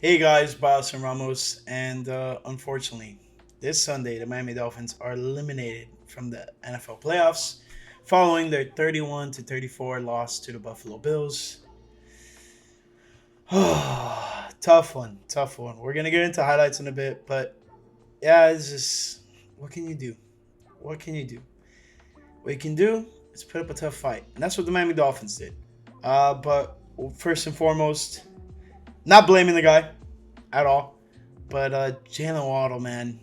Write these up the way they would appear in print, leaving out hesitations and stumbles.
Hey guys, Boss and Ramos, and unfortunately, this Sunday the Miami Dolphins are eliminated from the NFL playoffs following their 31 to 34 loss to the Buffalo Bills. Tough one, tough one. We're gonna get into highlights in a bit, but yeah, it's just what can you do? What can you do? What you can do is put up a tough fight, and that's what the Miami Dolphins did. But first and foremost, not blaming the guy at all. But Jalen Waddle, man,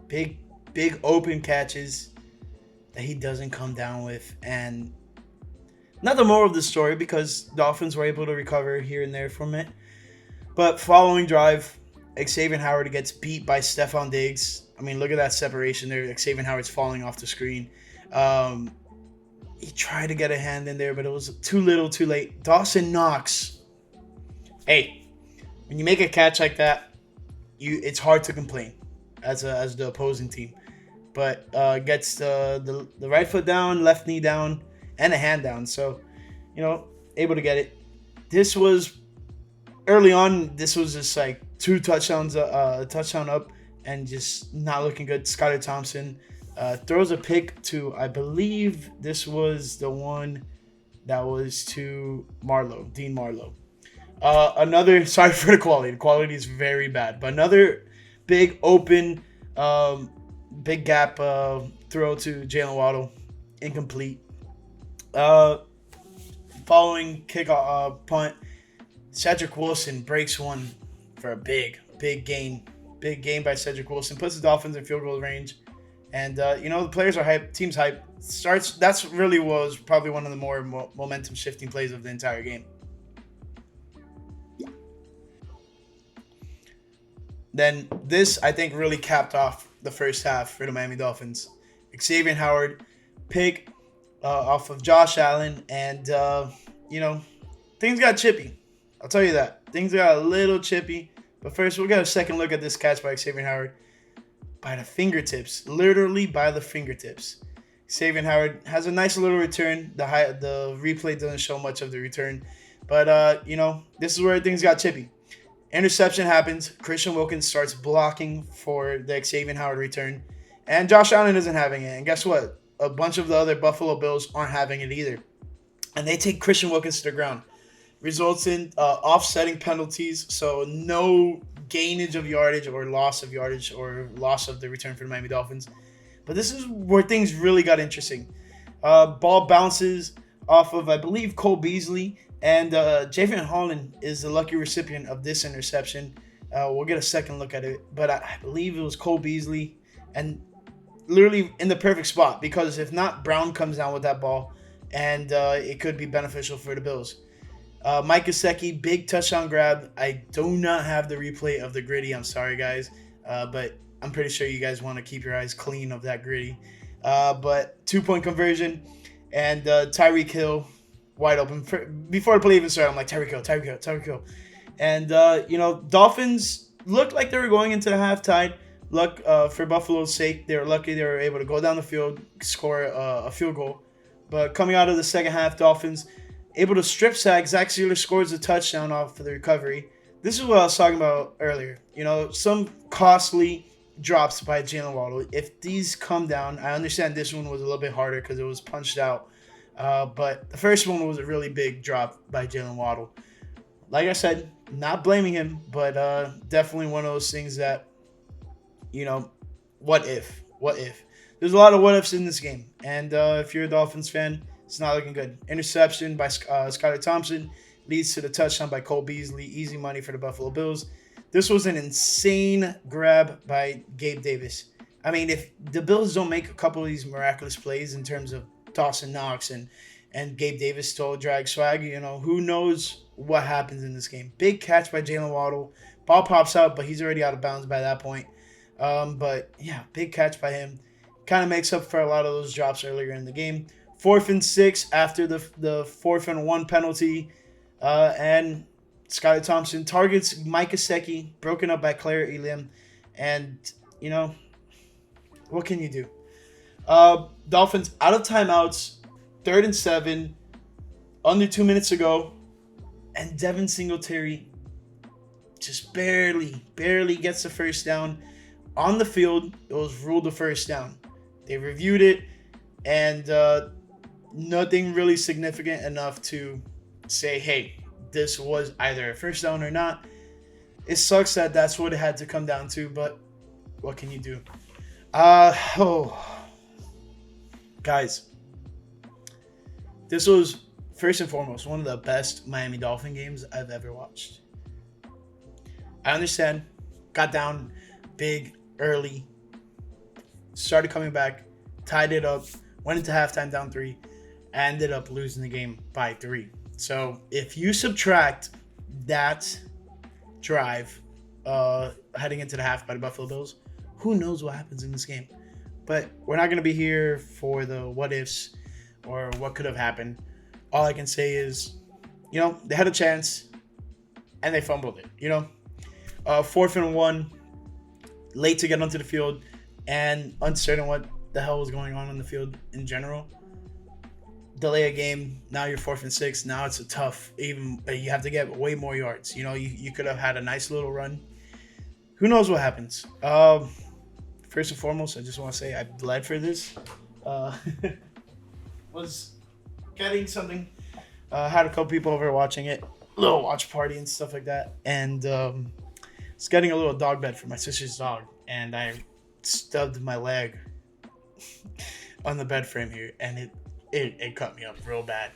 big, big open catches that he doesn't come down with, and not the moral of the story because Dolphins were able to recover here and there from it. But following drive, Xavier Howard gets beat by Stephon Diggs. I mean, look at that separation there. Xavier Howard's falling off the screen. Um, he tried to get a hand in there, but it was too little, too late. Dawson Knox. Hey, when you make a catch like that, it's hard to complain as the opposing team. But gets the right foot down, left knee down, and a hand down. So, able to get it. This was early on. This was just like two touchdowns, a touchdown up, and just not looking good. Skylar Thompson throws a pick to, I believe this was the one that was to Dean Marlowe. Another, sorry for the quality. The quality is very bad. But another big open, big gap throw to Jalen Waddle, incomplete. Uh, Following kick punt, Cedric Wilson breaks one for a big gain. Big gain by Cedric Wilson. Puts the Dolphins in field goal range. And, the players are hyped. Team's hyped. That's really was probably one of the more momentum shifting plays of the entire game. Then this, I think, really capped off the first half for the Miami Dolphins. Xavier Howard pick off of Josh Allen, and things got chippy. I'll tell you that things got a little chippy. But first, we'll get a second look at this catch by Xavier Howard by the fingertips, literally by the fingertips. Xavier Howard has a nice little return. The replay doesn't show much of the return, but this is where things got chippy. Interception happens. Christian Wilkins starts blocking for the Xavier Howard return. And Josh Allen isn't having it. And guess what? A bunch of the other Buffalo Bills aren't having it either. And they take Christian Wilkins to the ground. Results in offsetting penalties. So no gainage of yardage or loss of yardage or loss of the return for the Miami Dolphins. But this is where things really got interesting. Ball bounces off of, I believe, Cole Beasley. And Javion Holland is the lucky recipient of this interception. We'll get a second look at it. But I believe it was Cole Beasley. And literally in the perfect spot. Because if not, Brown comes down with that ball. And it could be beneficial for the Bills. Mike Gesicki, big touchdown grab. I do not have the replay of the gritty. I'm sorry, guys. But I'm pretty sure you guys want to keep your eyes clean of that gritty. But 2-point conversion. And Tyreek Hill wide open. Before the play even started, I'm like, Tyreek Hill. And, Dolphins looked like they were going into the half tied. Luck for Buffalo's sake, they were lucky they were able to go down the field, score a field goal. But coming out of the second half, Dolphins able to strip sack. Zach Sealer scores a touchdown off of the recovery. This is what I was talking about earlier. Some costly drops by Jalen Waddle. If these come down, I understand this one was a little bit harder because it was punched out. But the first one was a really big drop by Jalen Waddle. Like I said, not blaming him, but definitely one of those things that, what if? What if? There's a lot of what ifs in this game. And if you're a Dolphins fan, it's not looking good. Interception by Skylar Thompson leads to the touchdown by Cole Beasley. Easy money for the Buffalo Bills. This was an insane grab by Gabe Davis. I mean, if the Bills don't make a couple of these miraculous plays in terms of Dawson Knox and Gabe Davis stole drag swag, who knows what happens in this game. Big catch by Jalen Waddle. Ball pops out, but he's already out of bounds by that point. But yeah, big catch by him. Kind of makes up for a lot of those drops earlier in the game. 4th and 6 after the 4th and 1 penalty. And Skylar Thompson targets Mike Gesicki, broken up by Claire Elam. And, what can you do? Dolphins out of timeouts, 3rd and 7, under 2 minutes ago, and Devin Singletary just barely gets the first down. On the field, it was ruled a first down. They reviewed it, and nothing really significant enough to say, hey, this was either a first down or not. It sucks that that's what it had to come down to, but what can you do? Guys, this was first and foremost one of the best Miami Dolphin games I've ever watched. I understand, got down big early, started coming back, tied it up, went into halftime down 3, ended up losing the game by 3. So if you subtract that drive heading into the half by the Buffalo Bills, who knows what happens in this game? But we're not going to be here for the what ifs or what could have happened. All I can say is, they had a chance and they fumbled it. 4th and 1, late to get onto the field and uncertain what the hell was going on the field in general. Delay a game. Now you're 4th and 6. Now it's a tough. Even you have to get way more yards. You could have had a nice little run. Who knows what happens? First and foremost, I just want to say I bled for this. Was getting something. Had a couple people over watching it. Little watch party and stuff like that. And was getting a little dog bed for my sister's dog. And I stubbed my leg on the bed frame here. And it cut me up real bad.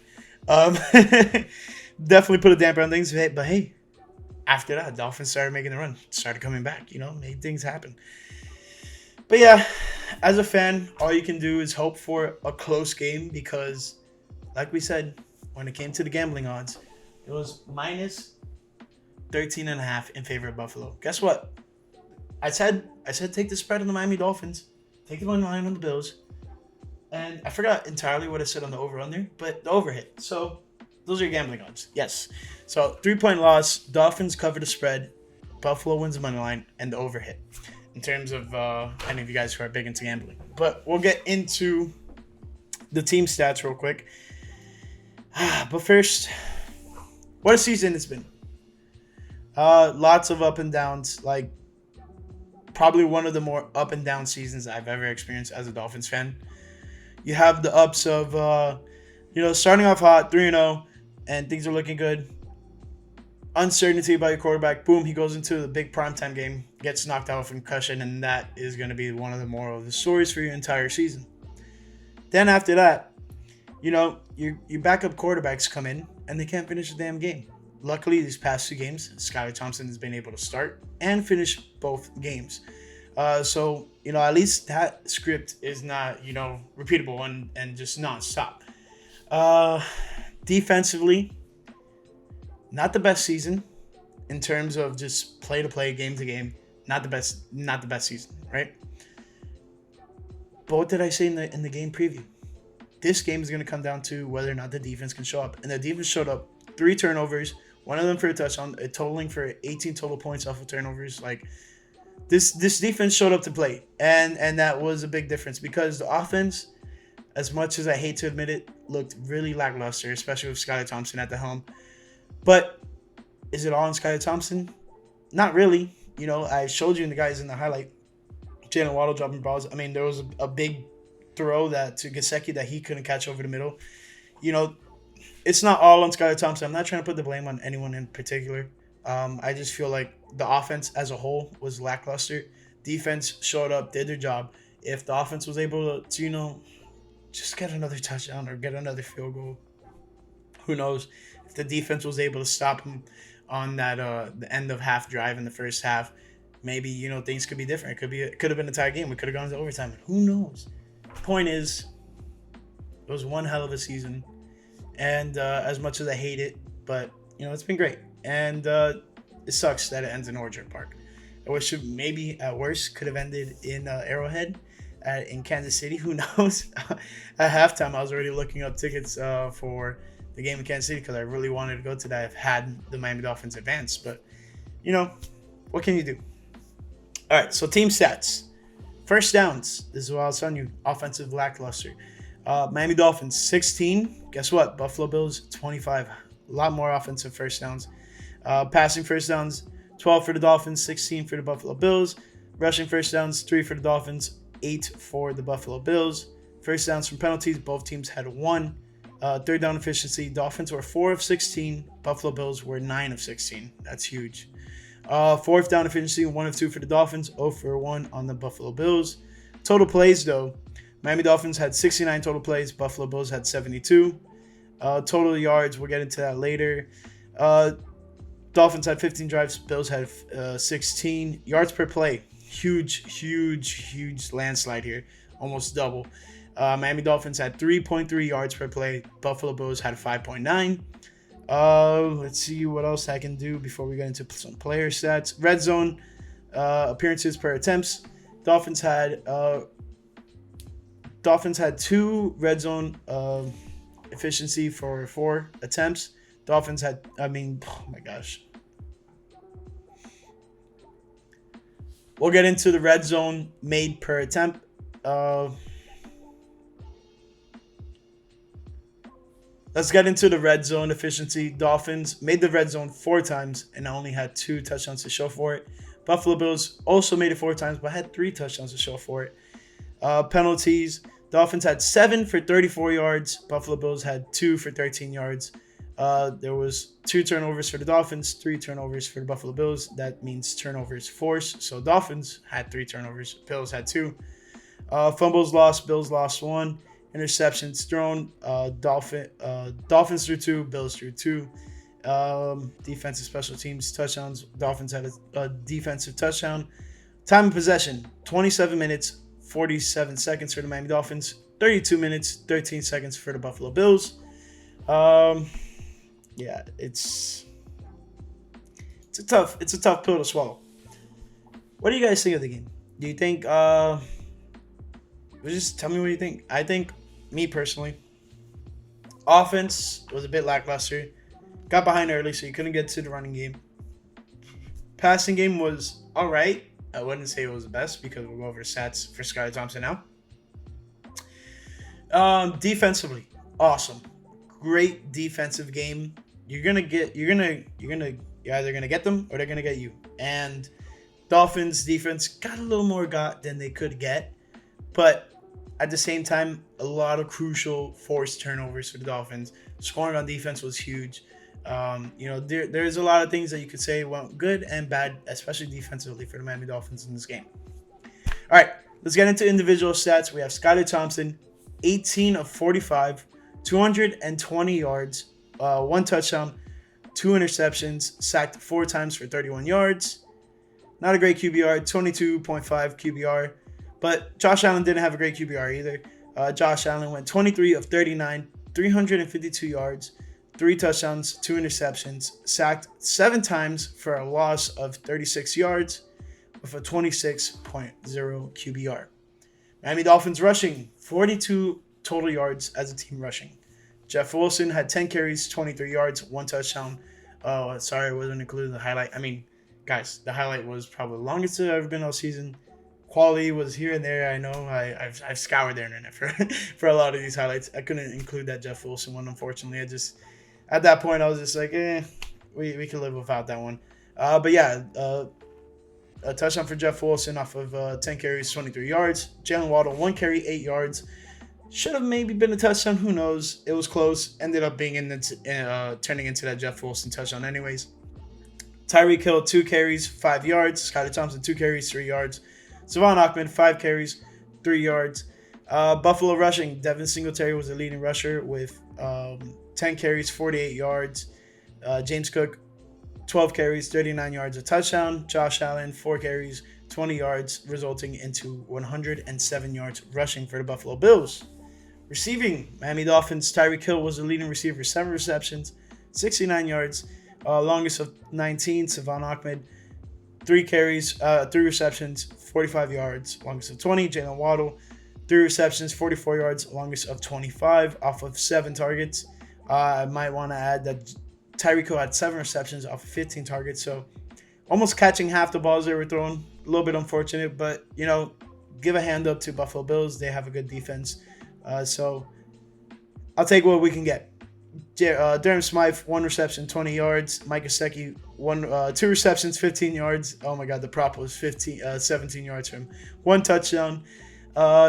Definitely put a damper on things. But hey, after that, Dolphins started making the run. Started coming back. Made things happen. But yeah, as a fan, all you can do is hope for a close game because, like we said, when it came to the gambling odds, it was minus 13.5 in favor of Buffalo. Guess what? I said take the spread on the Miami Dolphins, take the money line on the Bills, and I forgot entirely what I said on the over/under, but the over hit. So those are your gambling odds. Yes. So 3-point loss, Dolphins cover the spread, Buffalo wins the money line, and the over hit. In terms of any of you guys who are big into gambling. But we'll get into the team stats real quick. But first, what a season it's been. Lots of up and downs. Like, probably one of the more up and down seasons I've ever experienced as a Dolphins fan. You have the ups of, starting off hot, 3-0, and things are looking good. Uncertainty about your quarterback. Boom, he goes into the big primetime game, gets knocked out with concussion, and that is going to be one of the moral of the stories for your entire season. Then after that, your backup quarterbacks come in, and they can't finish the damn game. Luckily, these past 2 games, Skylar Thompson has been able to start and finish both games. So, at least that script is not, repeatable and just nonstop. Defensively, not the best season in terms of just play to play, game to game. Not the best season, right? But what did I say in the game preview? This game is going to come down to whether or not the defense can show up. And the defense showed up. 3 turnovers, one of them for a touchdown, totaling for 18 total points off of turnovers. Like, this defense showed up to play. And that was a big difference because the offense, as much as I hate to admit it, looked really lackluster, especially with Skylar Thompson at the helm. But is it all on Skylar Thompson? Not really. I showed you the guys in the highlight. Jalen Waddle dropping balls. I mean, there was a big throw to Gesicki that he couldn't catch over the middle. It's not all on Skylar Thompson. I'm not trying to put the blame on anyone in particular. I just feel like the offense as a whole was lackluster. Defense showed up, did their job. If the offense was able to just get another touchdown or get another field goal, who knows? If the defense was able to stop him on that the end of half drive in the first half, maybe things could be different. It could have been a tie game. We could have gone to overtime. Who knows? Point is, it was one hell of a season, and as much as I hate it, but it's been great. And it sucks that it ends in Orchard Park. I wish it maybe at worst could have ended in Arrowhead in Kansas City. Who knows? At halftime, I was already looking up tickets for the game in Kansas City because I really wanted to go to that. I've had the Miami Dolphins advance, but what can you do? All right, so team stats. First downs. This is what I was telling you. Offensive lackluster. Miami Dolphins 16. Guess what? Buffalo Bills 25. A lot more offensive first downs. Passing first downs 12 for the Dolphins, 16 for the Buffalo Bills. Rushing first downs, 3 for the Dolphins, 8 for the Buffalo Bills. First downs from penalties, both teams had 1. Third down efficiency, Dolphins were 4 of 16. Buffalo Bills were 9 of 16. That's huge. Fourth down efficiency, 1 of 2 for the Dolphins, 0 for 1 on the Buffalo Bills. Total plays, though, Miami Dolphins had 69 total plays. Buffalo Bills had 72. Total yards, we'll get into that later. Dolphins had 15 drives. Bills had 16. Yards per play, huge landslide here. Almost double. Miami Dolphins had 3.3 yards per play. Buffalo Bills had 5.9. Let's see what else I can do before we get into some player stats. Red zone appearances per attempts. Dolphins had 2 red zone efficiency for 4 attempts. Dolphins had, oh my gosh. We'll get into the red zone made per attempt. Let's get into the red zone efficiency. Dolphins made the red zone 4 times and only had 2 touchdowns to show for it. Buffalo Bills also made it 4 times but had 3 touchdowns to show for it. Penalties. Dolphins had 7 for 34 yards. Buffalo Bills had 2 for 13 yards. There was 2 turnovers for the Dolphins, 3 turnovers for the Buffalo Bills. That means turnovers forced. So Dolphins had 3 turnovers. Bills had 2. Fumbles lost. Bills lost 1. Interceptions thrown. Dolphins threw 2. Bills threw 2. Defensive special teams touchdowns. Dolphins had a defensive touchdown. Time of possession, 27 minutes, 47 seconds for the Miami Dolphins. 32 minutes, 13 seconds for the Buffalo Bills. Yeah, it's a tough pill to swallow. What do you guys think of the game? Do you think just tell me what you think. I think, me personally, offense was a bit lackluster. Got behind early, so you couldn't get to the running game. Passing game was all right. I wouldn't say it was the best because we'll go over stats for Skylar Thompson now. Defensively, awesome. Great defensive game. You're either gonna get them or they're gonna get you. And Dolphins defense got a little more than they could get, but at the same time, a lot of crucial forced turnovers for the Dolphins. Scoring on defense was huge. There's a lot of things that you could say went good and bad, especially defensively for the Miami Dolphins in this game. All right, let's get into individual stats. We have Skylar Thompson, 18 of 45, 220 yards, 1 touchdown, 2 interceptions, sacked 4 times for 31 yards. Not a great QBR, 22.5 QBR. But Josh Allen didn't have a great QBR either. Josh Allen went 23 of 39, 352 yards, 3 touchdowns, 2 interceptions, sacked 7 times for a loss of 36 yards with a 26.0 QBR. Miami Dolphins rushing, 42 total yards as a team rushing. Jeff Wilson had 10 carries, 23 yards, 1 touchdown. Oh, sorry, I wasn't including the highlight. Guys, the highlight was probably the longest it's ever been all season. Quality was here and there. I know I've scoured the internet for a lot of these highlights. I couldn't include that Jeff Wilson one, unfortunately. At that point, I was just like, we can live without that one. But yeah, a touchdown for Jeff Wilson off of 10 carries, 23 yards. Jalen Waddle, 1 carry, 8 yards. Should have maybe been a touchdown. Who knows? It was close. Ended up being turning into that Jeff Wilson touchdown anyways. Tyreek Hill, 2 carries, 5 yards. Skylar Thompson, 2 carries, 3 yards. Savon Ahmed, 5 carries, 3 yards. Buffalo rushing. Devin Singletary was the leading rusher with 10 carries, 48 yards. James Cook, 12 carries, 39 yards, a touchdown. Josh Allen, 4 carries, 20 yards, resulting into 107 yards rushing for the Buffalo Bills. Receiving, Miami Dolphins, Tyreek Hill was the leading receiver, 7 receptions, 69 yards. Longest of 19, Savon Ahmed, 3 carries, 3 receptions, 45 yards. Longest of 20, Jalen Waddle, 3 receptions, 44 yards. Longest of 25 off of 7 targets. I might want to add that Tyreek Hill had 7 receptions off of 15 targets. So almost catching half the balls they were throwing. A little bit unfortunate, but, give a hand up to Buffalo Bills. They have a good defense. So I'll take what we can get. Durham Smythe, 1 reception, 20 yards. Mike Gesicki, 2 receptions, 15 yards. Oh my God, the prop was 17 yards for him. 1 touchdown.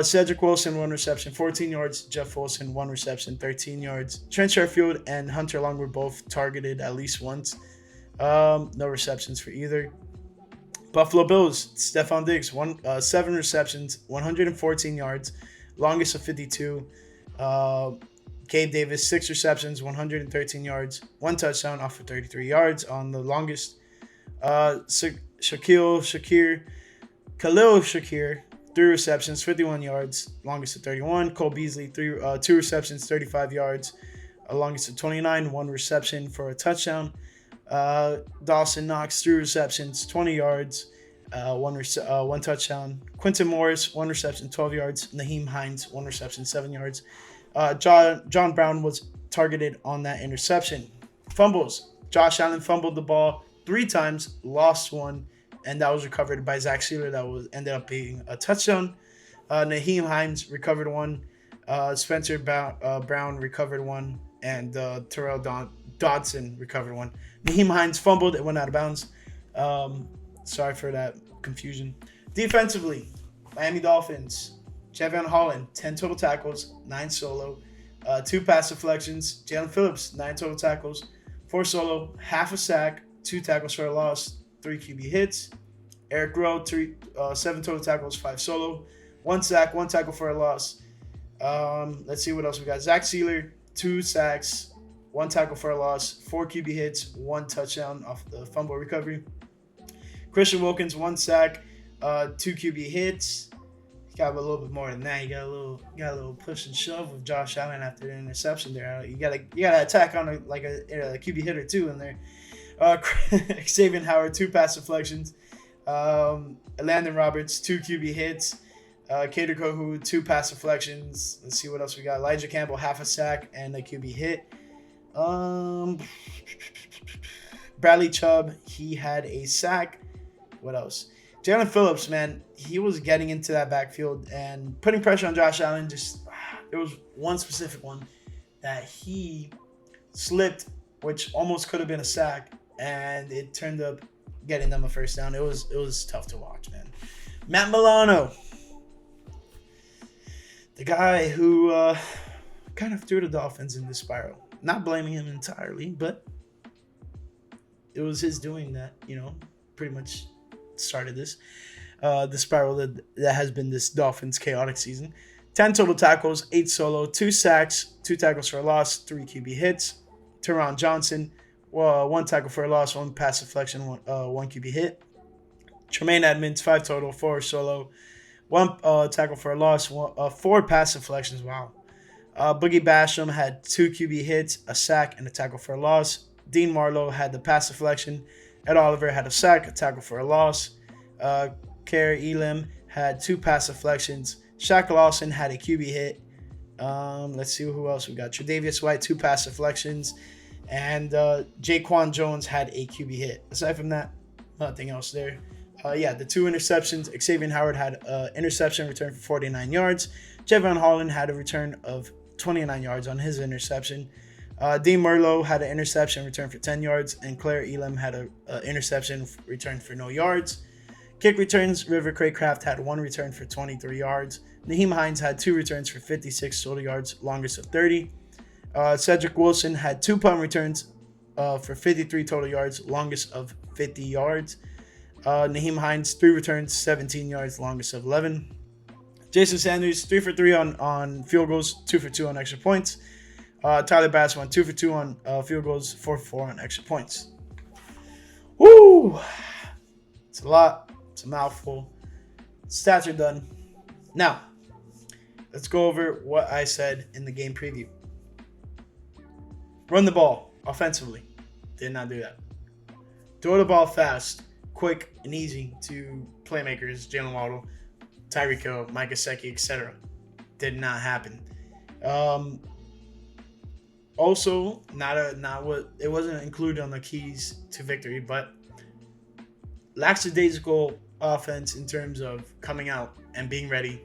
Cedric Wilson, 1 reception, 14 yards. Jeff Wilson, 1 reception, 13 yards. Trent Sherfield and Hunter Long were both targeted at least once. No receptions for either. Buffalo Bills, Stephon Diggs, 7 receptions, 114 yards, longest of 52. Gabe Davis, 6 receptions, 113 yards, 1 touchdown off of 33 yards on the longest. Khalil Shakir, 3 receptions, 51 yards, longest of 31. Cole Beasley, 2 receptions, 35 yards, longest of 29, 1 reception for a touchdown. Dawson Knox, 3 receptions, 20 yards, one touchdown. Quinton Morris, 1 reception, 12 yards. Naheem Hines, 1 reception, 7 yards. John Brown was targeted on that interception. Fumbles. Josh Allen fumbled the ball 3 times, lost one, and that was recovered by Zach Sealer. That ended up being a touchdown. Naheem Hines recovered one. Spencer Brown recovered one, and Terrell Dodson recovered one. Naheem Hines fumbled. It went out of bounds. Sorry for that confusion. Defensively, Miami Dolphins. Javion Holland, 10 total tackles, 9 solo, 2 pass deflections. Jalen Phillips, 9 total tackles, 4 solo, half a sack, 2 tackles for a loss, 3 QB hits. Eric Rowe, 7 total tackles, 5 solo, 1 sack, 1 tackle for a loss. Let's see what else we got. Zach Sealer, 2 sacks, 1 tackle for a loss, 4 QB hits, 1 touchdown off the fumble recovery. Christian Wilkins, 1 sack, 2 QB hits. Got a little bit more than that. You got a little push and shove with Josh Allen after the interception there. You gotta attack on a QB hit or 2 in there. Xavier Howard, 2 pass deflections. Landon Roberts, 2 QB hits. Kader Kohu, 2 pass deflections. Let's see what else we got. Elijah Campbell, half a sack and a QB hit. Bradley Chubb, he had a sack. What else? Jalen Phillips, man, he was getting into that backfield and putting pressure on Josh Allen. There was one specific one that he slipped, which almost could have been a sack, and it turned up getting them a first down. It was tough to watch, man. Matt Milano, the guy who kind of threw the Dolphins in the spiral. Not blaming him entirely, but it was his doing that, pretty much started this. The spiral that has been this Dolphins chaotic season. 10 total tackles, 8 solo, 2 sacks, 2 tackles for a loss, 3 QB hits. Teron Johnson, 1 tackle for a loss, 1 pass deflection, 1 QB hit. Tremaine Edmonds, 5 total, 4 solo, 1 tackle for a loss, 4 pass deflections. Wow. Boogie Basham had 2 QB hits, a sack, and a tackle for a loss. Dean Marlowe had the pass deflection. Ed Oliver had a sack, a tackle for a loss. Kerry Elam had 2 pass deflections. Shaq Lawson had a QB hit. Let's see who else we got. Tre'Davious White, 2 pass deflections. And Jaquan Jones had a QB hit. Aside from that, nothing else there. The 2 interceptions. Xavier Howard had an interception return for 49 yards. Javion Holland had a return of 29 yards on his interception. Dean Merlo had an interception return for 10 yards, and Claire Elam had an interception return for no yards. Kick returns, River Craycraft had 1 return for 23 yards. Naheem Hines had 2 returns for 56 total yards, longest of 30. Cedric Wilson had 2 punt returns for 53 total yards, longest of 50 yards. Naheem Hines, 3 returns, 17 yards, longest of 11. Jason Sanders, 3 for 3 on field goals, 2 for 2 on extra points. Tyler Bass went 2 for 2 on field goals, 4 for 4 on extra points. Woo! It's a lot. It's a mouthful. Stats are done. Now, let's go over what I said in the game preview. Run the ball offensively. Did not do that. Throw the ball fast, quick, and easy to playmakers, Jalen Waddle, Tyreek Hill, Mike Gesicki, etc. Did not happen. Also, it wasn't included on the keys to victory, but lackadaisical offense in terms of coming out and being ready,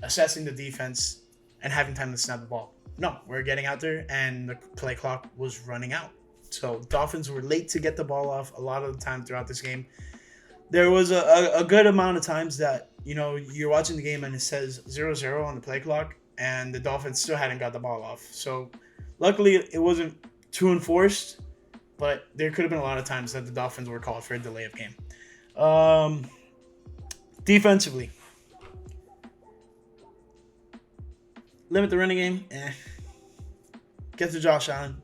assessing the defense, and having time to snap the ball. no, we're getting out there, and the play clock was running out. So Dolphins were late to get the ball off a lot of the time throughout this game. There was a good amount of times that, you're watching the game and it says 0-0 on the play clock, and the Dolphins still hadn't got the ball off. So luckily it wasn't too enforced, but there could have been a lot of times that the Dolphins were called for a delay of game. Defensively, limit the running game. Get to Josh Allen.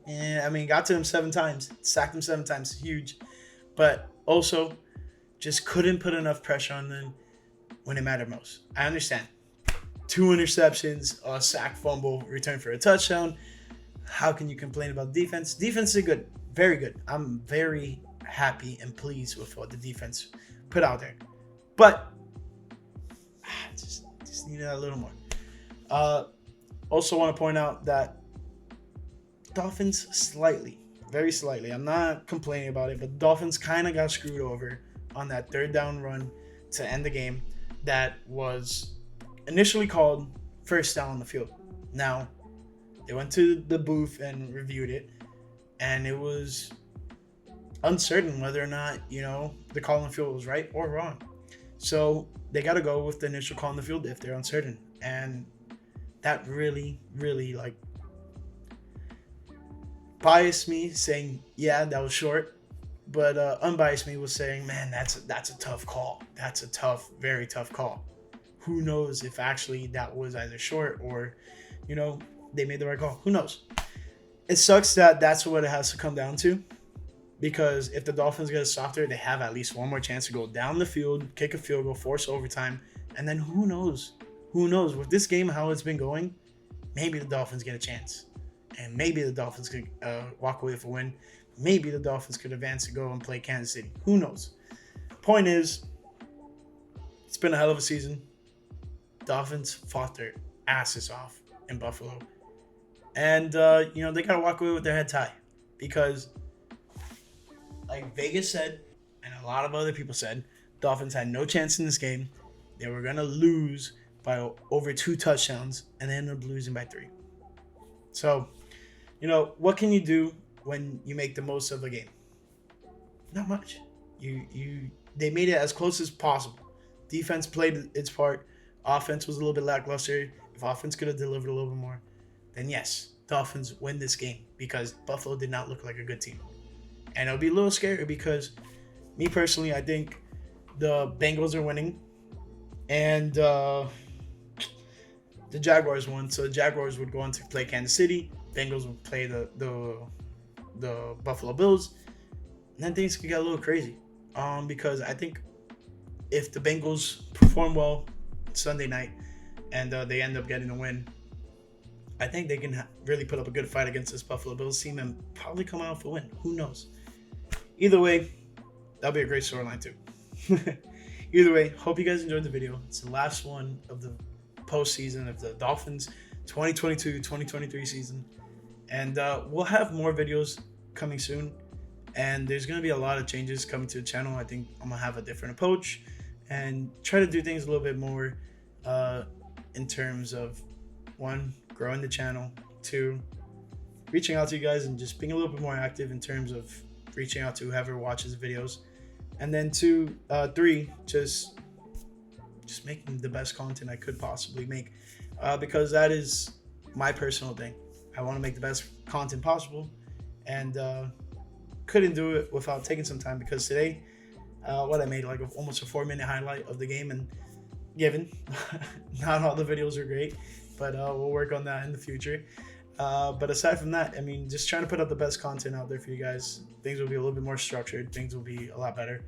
Got to him 7 times. Sacked him 7 times. Huge. But also, just couldn't put enough pressure on them when it mattered most. I understand. 2 interceptions, a sack, fumble, return for a touchdown. How can you complain about defense? Defense is good. Very good. I'm very happy and pleased with what the defense put out there. But just needed a little more. Also want to point out that Dolphins slightly, very slightly, I'm not complaining about it, but Dolphins kind of got screwed over on that 3rd down run to end the game that was initially called first down on the field. Now, they went to the booth and reviewed it, and it was uncertain whether or not, the call on the field was right or wrong. So they got to go with the initial call on the field if they're uncertain. And that really, really, biased me saying, yeah, that was short. But unbiased me was saying, man, that's a tough call. That's a tough, very tough call. Who knows if actually that was either short or, they made the right call. Who knows? It sucks that that's what it has to come down to. Because if the Dolphins get a softer, they have at least one more chance to go down the field, kick a field goal, force overtime. And then who knows? Who knows? With this game, how it's been going, maybe the Dolphins get a chance. And maybe the Dolphins could walk away with a win. Maybe the Dolphins could advance to go and play Kansas City. Who knows? Point is, it's been a hell of a season. Dolphins fought their asses off in Buffalo. And, they got to walk away with their head high. Because, like Vegas said, and a lot of other people said, Dolphins had no chance in this game. They were going to lose by over 2 touchdowns, and they ended up losing by 3. So, what can you do when you make the most of a game? Not much. They made it as close as possible. Defense played its part. Offense was a little bit lackluster. If offense could have delivered a little bit more, then yes, Dolphins win this game because Buffalo did not look like a good team. And it'll be a little scary because me personally, I think the Bengals are winning and the Jaguars won. So the Jaguars would go on to play Kansas City. Bengals would play the Buffalo Bills. And then things could get a little crazy. Because I think if the Bengals perform well Sunday night and they end up getting a win, I think they can really put up a good fight against this Buffalo Bills team and probably come out with a win. Who knows? Either way, that'll be a great storyline too. Either way, hope you guys enjoyed the video. It's the last one of the postseason of the Dolphins 2022-2023 season. And we'll have more videos coming soon. And there's going to be a lot of changes coming to the channel. I think I'm going to have a different approach and try to do things a little bit more in terms of, 1, growing the channel, 2, reaching out to you guys and just being a little bit more active in terms of reaching out to whoever watches videos. And then 3, just making the best content I could possibly make because that is my personal thing. I want to make the best content possible and couldn't do it without taking some time because today I made like almost a 4-minute highlight of the game, and given not all the videos are great, but we'll work on that in the future. But aside from that, just trying to put out the best content out there for you guys. Things will be a little bit more structured. Things will be a lot better.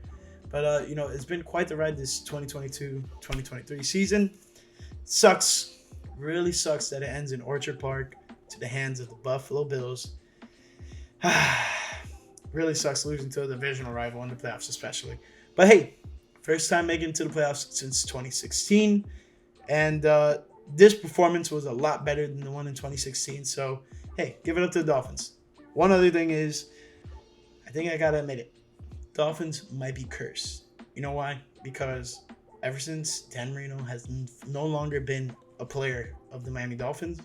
But, it's been quite the ride this 2022-2023 season. Sucks. Really sucks that it ends in Orchard Park to the hands of the Buffalo Bills. Really sucks losing to a divisional rival in the playoffs especially. But, hey, first time making it to the playoffs since 2016. And this performance was a lot better than the one in 2016. So, hey, give it up to the Dolphins. One other thing is, I think I got to admit it. Dolphins might be cursed. You know why? Because ever since Dan Marino has no longer been a player of the Miami Dolphins,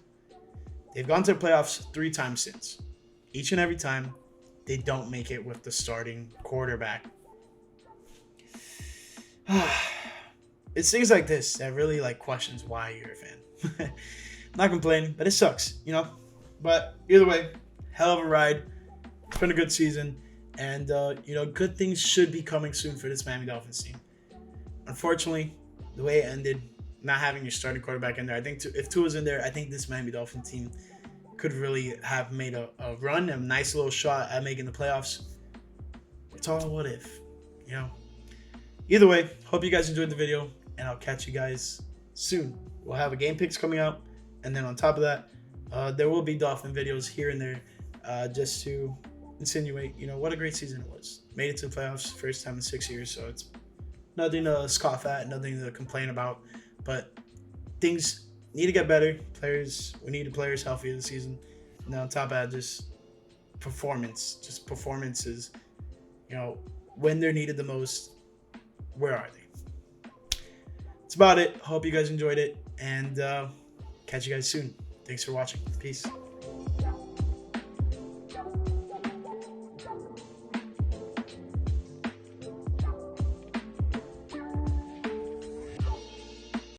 They've gone to the playoffs 3 times since. Each and every time, they don't make it with the starting quarterback. It's things like this that really like questions why you're a fan. Not complaining, but it sucks, you know. But either way, hell of a ride. It's been a good season, and you know, good things should be coming soon for this Miami Dolphins team. Unfortunately, the way it ended, not having your starting quarterback in there, I think if Tua was in there, I think this Miami Dolphins team could really have made a run, a nice little shot at making the playoffs. It's all a what if, you know. Either way, hope you guys enjoyed the video, and I'll catch you guys soon. We'll have a game picks coming out, and then on top of that, there will be Dolphin videos here and there, just to insinuate, you know, what a great season it was. Made it to the playoffs, first time in 6 years, so it's nothing to scoff at, nothing to complain about, but things need to get better. We need the players healthy this season. And on top of that, just performances, you know, when they're needed the most, where are they? That's about it. Hope you guys enjoyed it, and catch you guys soon. Thanks for watching. Peace.